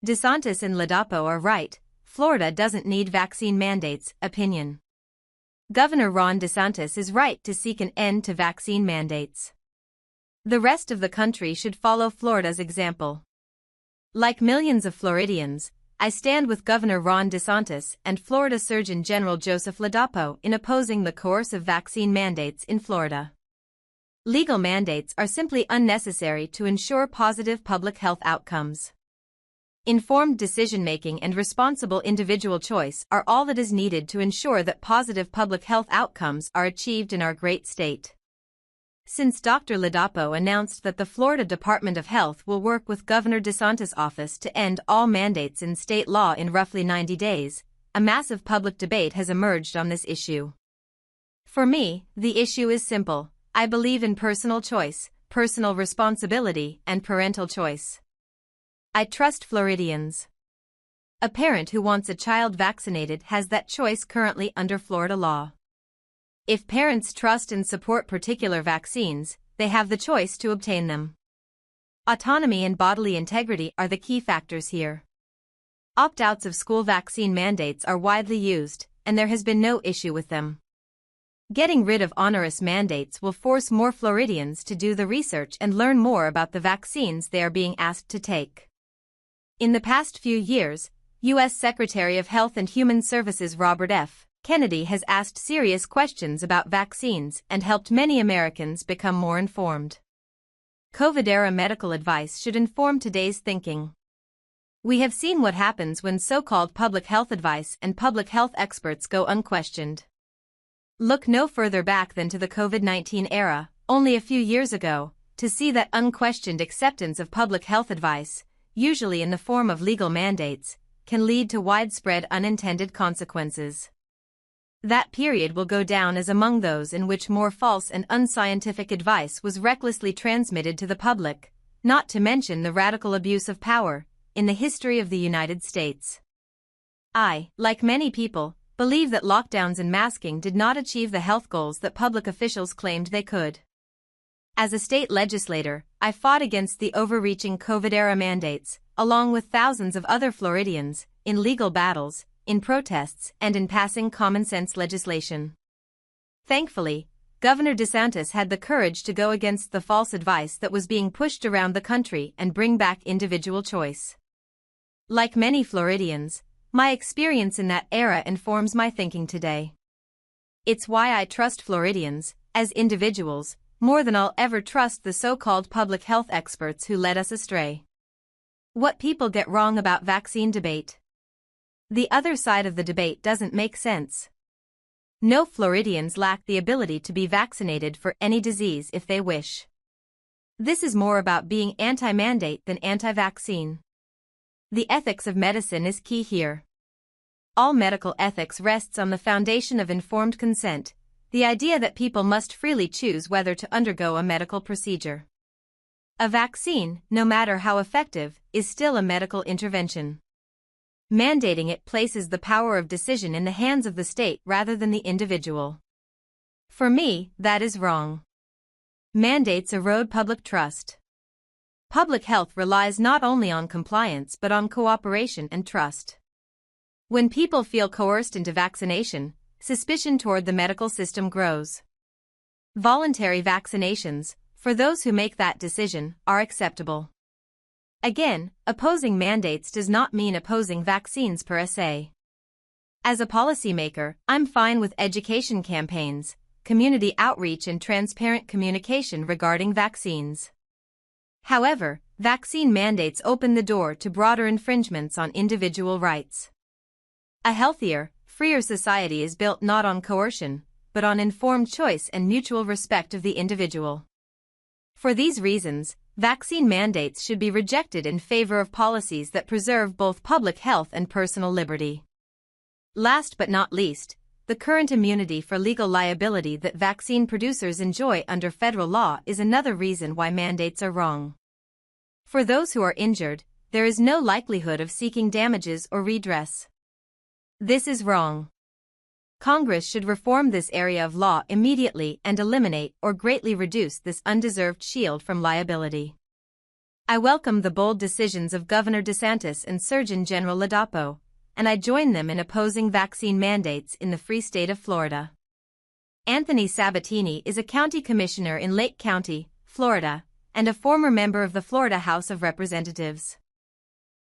DeSantis and Ladapo are right, Florida doesn't need vaccine mandates. Opinion. Governor Ron DeSantis is right to seek an end to vaccine mandates. The rest of the country should follow Florida's example. Like millions of Floridians, I stand with Governor Ron DeSantis and Florida Surgeon General Joseph Ladapo in opposing the coercive vaccine mandates in Florida. Legal mandates are simply unnecessary to ensure positive public health outcomes. Informed decision-making and responsible individual choice are all that is needed to ensure that positive public health outcomes are achieved in our great state. Since Dr. Ladapo announced that the Florida Department of Health will work with Governor DeSantis' office to end all mandates in state law in roughly 90 days, a massive public debate has emerged on this issue. For me, the issue is simple. I believe in personal choice, personal responsibility, and parental choice. I trust Floridians. A parent who wants a child vaccinated has that choice currently under Florida law. If parents trust and support particular vaccines, they have the choice to obtain them. Autonomy and bodily integrity are the key factors here. Opt-outs of school vaccine mandates are widely used, and there has been no issue with them. Getting rid of onerous mandates will force more Floridians to do the research and learn more about the vaccines they are being asked to take. In the past few years, U.S. Secretary of Health and Human Services Robert F. Kennedy has asked serious questions about vaccines and helped many Americans become more informed. COVID-era medical advice should inform today's thinking. We have seen what happens when so-called public health advice and public health experts go unquestioned. Look no further back than to the COVID-19 era, only a few years ago, to see that unquestioned acceptance of public health advice, usually in the form of legal mandates, can lead to widespread unintended consequences. That period will go down as among those in which more false and unscientific advice was recklessly transmitted to the public, not to mention the radical abuse of power, in the history of the United States. I, like many people, believe that lockdowns and masking did not achieve the health goals that public officials claimed they could. As a state legislator, I fought against the overreaching COVID-era mandates, along with thousands of other Floridians, in legal battles, in protests, and in passing common-sense legislation. Thankfully, Governor DeSantis had the courage to go against the false advice that was being pushed around the country and bring back individual choice. Like many Floridians, my experience in that era informs my thinking today. It's why I trust Floridians, as individuals, more than I'll ever trust the so-called public health experts who led us astray. What people get wrong about vaccine debate. The other side of the debate doesn't make sense. No Floridians lack the ability to be vaccinated for any disease if they wish. This is more about being anti-mandate than anti-vaccine. The ethics of medicine is key here. All medical ethics rests on the foundation of informed consent, the idea that people must freely choose whether to undergo a medical procedure. A vaccine, no matter how effective, is still a medical intervention. Mandating it places the power of decision in the hands of the state rather than the individual. For me, that is wrong. Mandates erode public trust. Public health relies not only on compliance but on cooperation and trust. When people feel coerced into vaccination, suspicion toward the medical system grows. Voluntary vaccinations, for those who make that decision, are acceptable. Again, opposing mandates does not mean opposing vaccines per se. As a policymaker, I'm fine with education campaigns, community outreach and transparent communication regarding vaccines. However, vaccine mandates open the door to broader infringements on individual rights. A healthier, freer society is built not on coercion, but on informed choice and mutual respect of the individual. For these reasons, vaccine mandates should be rejected in favor of policies that preserve both public health and personal liberty. Last but not least, the current immunity for legal liability that vaccine producers enjoy under federal law is another reason why mandates are wrong. For those who are injured, there is no likelihood of seeking damages or redress. This is wrong. Congress should reform this area of law immediately and eliminate or greatly reduce this undeserved shield from liability. I welcome the bold decisions of Governor DeSantis and Surgeon General Ladapo, and I join them in opposing vaccine mandates in the free state of Florida. Anthony Sabatini is a county commissioner in Lake County, Florida, and a former member of the Florida House of Representatives.